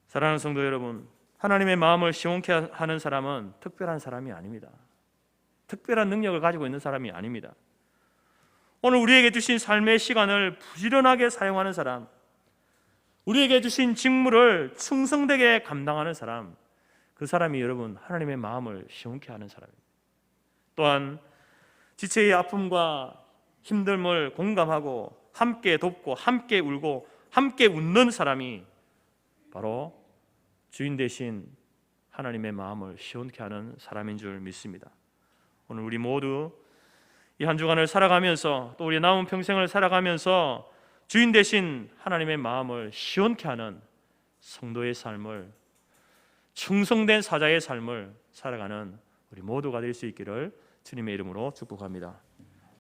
사랑하는 성도 여러분, 하나님의 마음을 시원케 하는 사람은 특별한 사람이 아닙니다. 특별한 능력을 가지고 있는 사람이 아닙니다. 오늘 우리에게 주신 삶의 시간을 부지런하게 사용하는 사람, 우리에게 주신 직무를 충성되게 감당하는 사람, 그 사람이 여러분 하나님의 마음을 시원케 하는 사람입니다. 또한 지체의 아픔과 힘듦을 공감하고 함께 돕고 함께 울고 함께 웃는 사람이 바로 주인 되신 하나님의 마음을 시원케 하는 사람인 줄 믿습니다. 오늘 우리 모두 이 한 주간을 살아가면서 또 우리 남은 평생을 살아가면서 주인 되신 하나님의 마음을 시원케 하는 성도의 삶을, 충성된 사자의 삶을 살아가는 우리 모두가 될 수 있기를 주님의 이름으로 축복합니다.